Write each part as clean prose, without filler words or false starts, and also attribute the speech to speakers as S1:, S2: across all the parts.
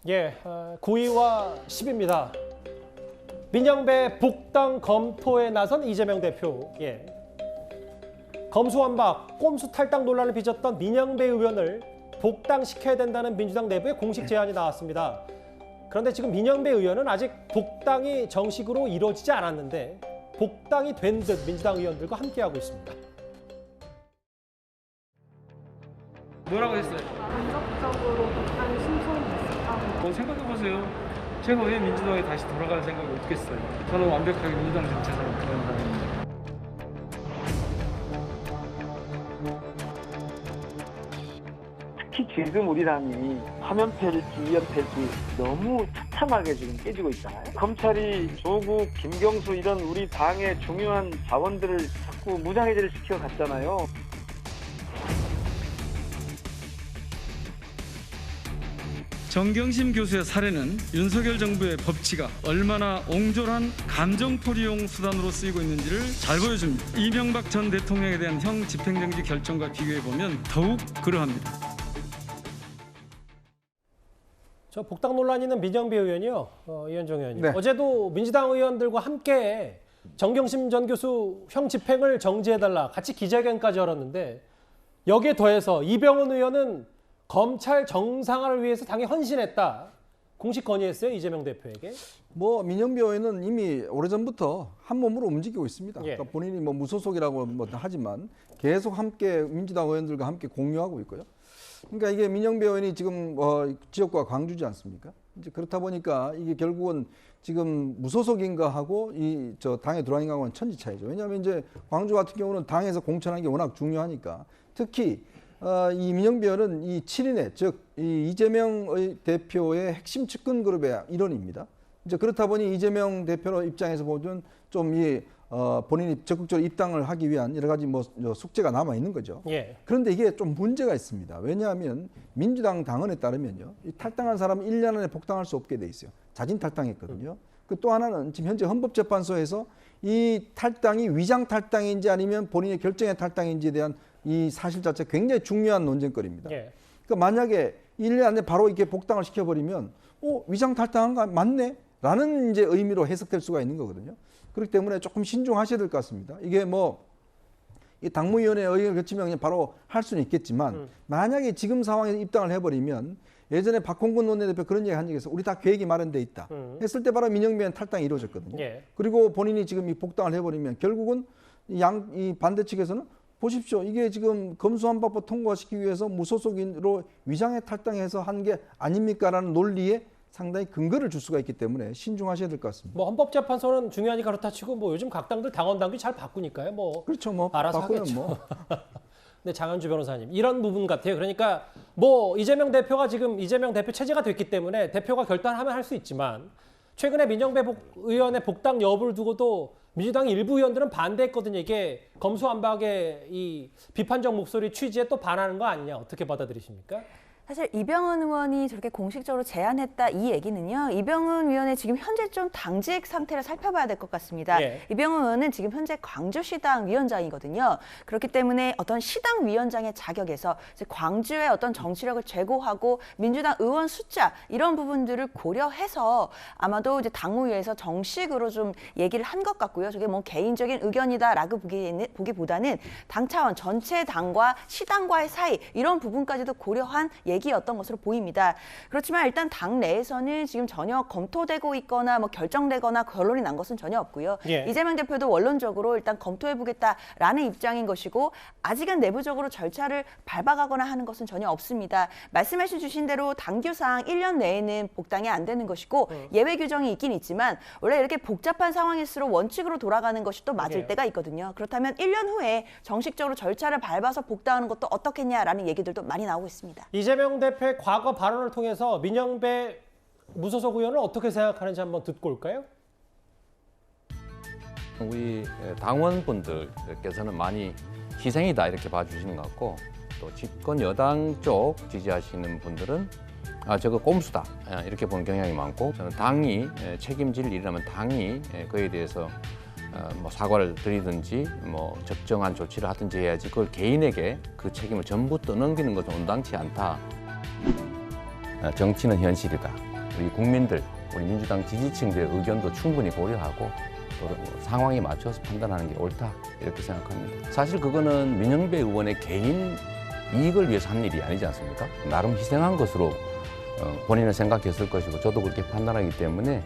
S1: 예, 9위와 10위입니다. 민영배 복당 검토에 나선 이재명 대표. 예. 검수완박, 꼼수 탈당 논란을 빚었던 민영배 의원을 복당시켜야 된다는 민주당 내부의 공식 제안이 나왔습니다. 그런데 지금 민영배 의원은 아직 복당이 정식으로 이루어지지 않았는데 복당이 된 듯 민주당 의원들과 함께하고 있습니다.
S2: 뭐라고 했어요?
S3: 간접적으로 복당 신청이 됐었다고.
S2: 생각해보세요. 제가 왜 민주당에 다시 돌아갈 생각을 어떻게 했어요? 저는 완벽하게 민주당 정체성을 그런 사람입니다.
S4: 특히 지금 우리 당이 화면 팰지 이연 팰지 너무 처참하게 지금 깨지고 있잖아요. 검찰이 조국, 김경수 이런 우리 당의 중요한 자원들을 자꾸 무장해제를 시켜갔잖아요.
S2: 정경심 교수의 살해는 윤석열 정부의 법치가 얼마나 옹졸한 감정포리용 수단으로 쓰이고 있는지를 잘 보여줍니다. 이명박 전 대통령에 대한 형 집행정지 결정과 비교해보면 더욱 그러합니다.
S1: 저 복당 논란이 있는 민영배 의원이요. 이현정 의원님.
S5: 네.
S1: 어제도 민주당 의원들과 함께 정경심 전 교수 형 집행을 정지해달라 같이 기자회견까지 열었는데 여기에 더해서 이병헌 의원은 검찰 정상화를 위해서 당에 헌신했다. 공식 건의했어요. 이재명 대표에게.
S5: 뭐 민영배 의원은 이미 오래전부터 한 몸으로 움직이고 있습니다.
S1: 예.
S5: 그러니까 본인이 뭐 무소속이라고 뭐 하지만 계속 함께 민주당 의원들과 함께 공유하고 있고요. 그러니까 이게 민영배 의원이 지금 지역구가 광주지 않습니까? 이제 그렇다 보니까 이게 결국은 지금 무소속인가 하고 이 저 당에 들어가는 거하고는 천지 차이죠. 왜냐하면 이제 광주 같은 경우는 당에서 공천하는 게 워낙 중요하니까 특히 이 민영배 의원은 이 7인의 즉 이 이재명 대표의 핵심 측근 그룹의 일원입니다. 이제 그렇다 보니 이재명 대표 입장에서 보면 좀 이 본인이 적극적으로 입당을 하기 위한 여러 가지 뭐 숙제가 남아 있는 거죠.
S1: 예.
S5: 그런데 이게 좀 문제가 있습니다. 왜냐하면 민주당 당헌에 따르면요, 이 탈당한 사람은 1년 안에 복당할 수 없게 돼 있어요. 자진 탈당했거든요. 그 또 하나는 지금 현재 헌법재판소에서 이 탈당이 위장 탈당인지 아니면 본인의 결정의 탈당인지에 대한 이 사실 자체 굉장히 중요한 논쟁거리입니다.
S1: 예.
S5: 그러니까 만약에 1년 안에 바로 이렇게 복당을 시켜버리면 위장 탈당한 거 맞네? 라는 이제 의미로 해석될 수가 있는 거거든요. 그렇기 때문에 조금 신중하셔야 될 것 같습니다. 이게 뭐 이 당무위원회 의견을 거치면 그냥 바로 할 수는 있겠지만 만약에 지금 상황에서 입당을 해버리면 예전에 박홍근 원내대표 그런 얘기 한 적이 있어요. 우리 다 계획이 마련돼 있다. 했을 때 바로 민영배 의원 탈당이 이루어졌거든요.
S1: 예.
S5: 그리고 본인이 지금 이 복당을 해버리면 결국은 이 반대 측에서는 보십시오. 이게 지금 검수완박법 통과시키기 위해서 무소속인으로 위장에 탈당해서 한 게 아닙니까라는 논리에 상당히 근거를 줄 수가 있기 때문에 신중하셔야 될 것 같습니다.
S1: 뭐 헌법재판소는 중요하니까 그렇다 치고 뭐 요즘 각 당들 당원 당규 잘 바꾸니까요. 뭐
S5: 그렇죠. 뭐
S1: 알아서
S5: 바꾸면
S1: 하겠죠.
S5: 뭐.
S1: 네, 장현주 변호사님 이런 부분 같아요. 그러니까 뭐 이재명 대표가 지금 이재명 대표 체제가 됐기 때문에 대표가 결단하면 할 수 있지만 최근에 민영배 의원의 복당 여부를 두고도 민주당 일부 의원들은 반대했거든요. 이게 검수완박의 이 비판적 목소리 취지에 또 반하는 거 아니냐. 어떻게 받아들이십니까?
S6: 사실 이병헌 의원이 저렇게 공식적으로 제안했다 이 얘기는요. 이병헌 의원의 지금 현재 좀 당직 상태를 살펴봐야 될 것 같습니다.
S1: 예.
S6: 이병헌 의원은 지금 현재 광주시당 위원장이거든요. 그렇기 때문에 어떤 시당 위원장의 자격에서 이제 광주의 어떤 정치력을 제고하고 민주당 의원 숫자 이런 부분들을 고려해서 아마도 이제 당무위에서 정식으로 좀 얘기를 한 것 같고요. 저게 뭐 개인적인 의견이다라고 보기보다는 당 차원 전체 당과 시당과의 사이 이런 부분까지도 고려한 얘기였던 것으로 보입니다. 그렇지만 일단 당 내에서는 지금 전혀 검토되고 있거나 뭐 결정되거나 결론이 난 것은 전혀 없고요.
S1: 예.
S6: 이재명 대표도 원론적으로 일단 검토해보겠다라는 입장인 것이고 아직은 내부적으로 절차를 밟아가거나 하는 것은 전혀 없습니다. 말씀해 주신 대로 당규상 1년 내에는 복당이 안 되는 것이고 예외 규정이 있긴 있지만 원래 이렇게 복잡한 상황일수록 원칙으로 돌아가는 것이 또 맞을
S1: 예.
S6: 때가 있거든요. 그렇다면 1년 후에 정식적으로 절차를 밟아서 복당하는 것도 어떻겠냐라는 얘기들도 많이 나오고 있습니다.
S1: 이재명 대표의 과거 발언을 통해서 민영배 무소속 의원을 어떻게 생각하는지 한번 듣고 올까요?
S7: 우리 당원분들께서는 많이 희생이다 이렇게 봐주시는 것 같고 또 집권 여당 쪽 지지하시는 분들은 저거 꼼수다 이렇게 보는 경향이 많고 저는 당이 책임질 일이라면 당이 그에 대해서 뭐 사과를 드리든지 뭐 적정한 조치를 하든지 해야지 그걸 개인에게 그 책임을 전부 떠넘기는 것은 온당치 않다. 정치는 현실이다. 그래서 이 국민들, 우리 민주당 지지층들의 의견도 충분히 고려하고 또 상황에 맞춰서 판단하는 게 옳다 이렇게 생각합니다. 사실 그거는 민영배 의원의 개인 이익을 위해서 한 일이 아니지 않습니까? 나름 희생한 것으로 본인은 생각했을 것이고 저도 그렇게 판단하기 때문에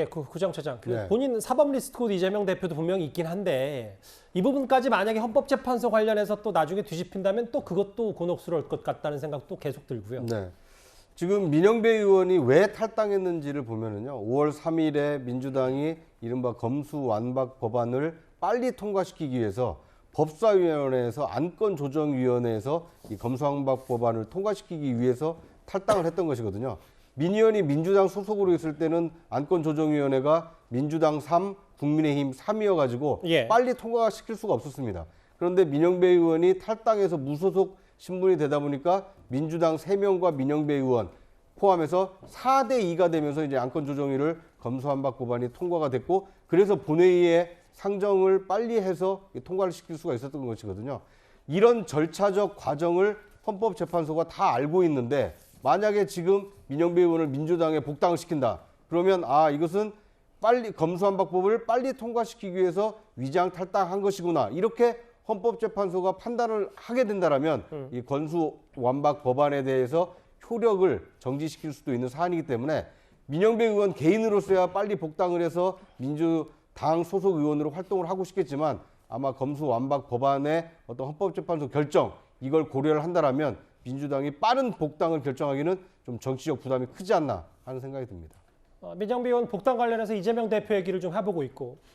S1: 구정처장,
S8: 네.
S1: 본인 사법 리스트 코드 이재명 대표도 분명히 있긴 한데 이 부분까지 만약에 헌법재판소 관련해서 또 나중에 뒤집힌다면 또 그것도 곤혹스러울 것 같다는 생각도 계속 들고요.
S8: 네. 지금 민영배 의원이 왜 탈당했는지를 보면은요. 5월 3일에 민주당이 이른바 검수완박 법안을 빨리 통과시키기 위해서 법사위원회에서 안건조정위원회에서 이 검수완박 법안을 통과시키기 위해서 탈당을 했던 것이거든요. 민 의원이 민주당 소속으로 있을 때는 안건조정위원회가 민주당 3, 국민의힘 3이어가지고
S1: 예.
S8: 빨리 통과시킬 수가 없었습니다. 그런데 민영배 의원이 탈당해서 무소속 신분이 되다 보니까 민주당 3명과 민영배 의원 포함해서 4대 2가 되면서 이제 안건조정위를 검수완박 법안이 통과가 됐고 그래서 본회의에 상정을 빨리 해서 통과를 시킬 수가 있었던 것이거든요. 이런 절차적 과정을 헌법재판소가 다 알고 있는데 만약에 지금 민영배 의원을 민주당에 복당을 시킨다. 그러면 이것은 빨리 검수완박법을 빨리 통과시키기 위해서 위장 탈당한 것이구나. 이렇게 헌법재판소가 판단을 하게 된다라면 이 검수완박 법안에 대해서 효력을 정지시킬 수도 있는 사안이기 때문에 민영배 의원 개인으로서야 빨리 복당을 해서 민주당 소속 의원으로 활동을 하고 싶겠지만 아마 검수완박 법안의 어떤 헌법재판소 결정 이걸 고려를 한다라면 민주당이 빠른 복당을 결정하기는 좀 정치적 부담이 크지 않나 하는 생각이 듭니다.
S1: 민정비 의원 복당 관련해서 이재명 대표 얘기를 좀 해보고 있고